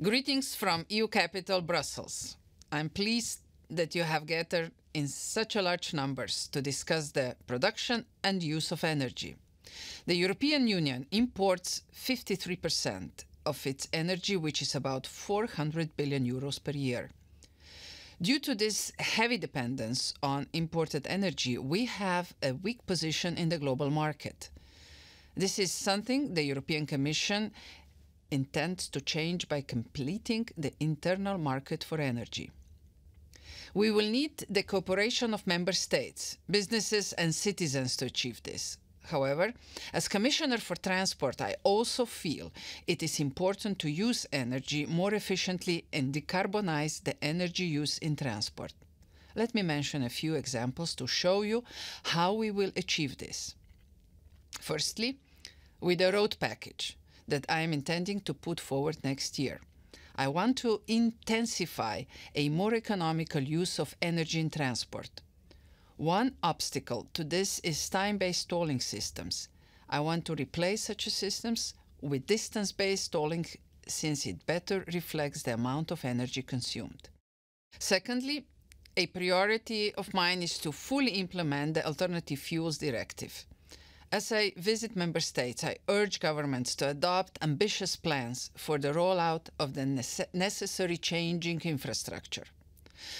Greetings from EU capital Brussels. I'm pleased that you have gathered in such a large numbers to discuss the production and use of energy. The European Union imports 53% of its energy, which is about 400 billion euros per year. Due to this heavy dependence on imported energy, we have a weak position in the global market. This is something the European Commission intends to change by completing the internal market for energy. We will need the cooperation of member states, businesses and citizens to achieve this. However, as Commissioner for Transport, I also feel it is important to use energy more efficiently and decarbonize the energy use in transport. Let me mention a few examples to show you how we will achieve this. Firstly, with the road package that I am intending to put forward next year. I want to intensify a more economical use of energy in transport. One obstacle to this is time-based tolling systems. I want to replace such systems with distance-based tolling since it better reflects the amount of energy consumed. Secondly, a priority of mine is to fully implement the Alternative Fuels Directive. As I visit member states, I urge governments to adopt ambitious plans for the rollout of the necessary changing infrastructure.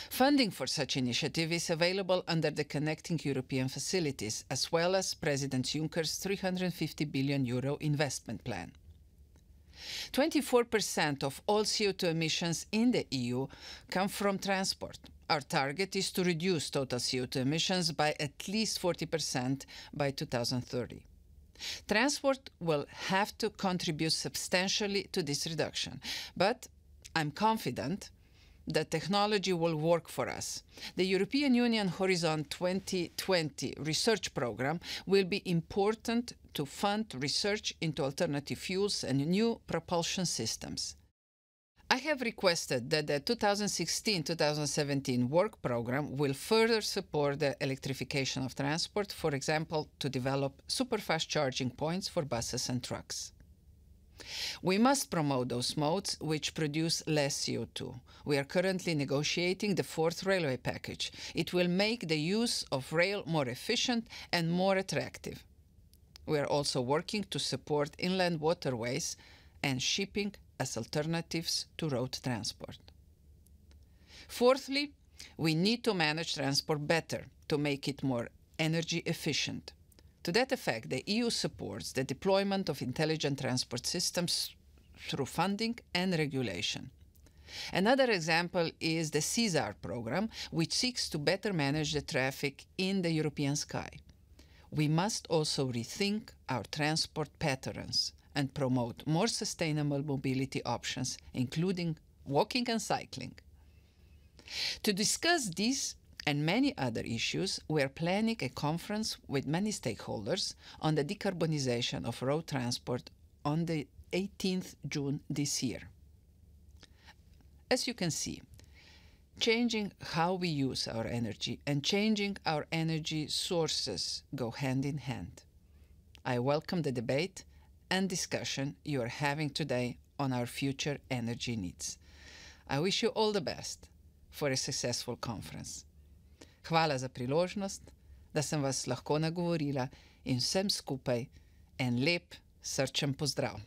Funding for such initiative is available under the Connecting European facilities, as well as President Juncker's €350 billion investment plan. 24% of all CO2 emissions in the EU come from transport. Our target is to reduce total CO2 emissions by at least 40% by 2030. Transport will have to contribute substantially to this reduction, but I'm confident that technology will work for us. The European Union Horizon 2020 research program will be important to fund research into alternative fuels and new propulsion systems. I have requested that the 2016-2017 work program will further support the electrification of transport, for example, to develop superfast charging points for buses and trucks. We must promote those modes which produce less CO2. We are currently negotiating the fourth railway package. It will make the use of rail more efficient and more attractive. We are also working to support inland waterways and shipping as alternatives to road transport. Fourthly, we need to manage transport better to make it more energy efficient. To that effect, the EU supports the deployment of intelligent transport systems through funding and regulation. Another example is the CESAR program, which seeks to better manage the traffic in the European sky. We must also rethink our transport patterns and promote more sustainable mobility options, including walking and cycling. To discuss these and many other issues, we are planning a conference with many stakeholders on the decarbonization of road transport on the 18th June this year. As you can see, changing how we use our energy and changing our energy sources go hand in hand. I welcome the debate and discussion you are having today on our future energy needs. I wish you all the best for a successful conference. Hvala za priložnost, da sem vas lahko nagovorila in vsem skupaj en lep, srčen pozdrav.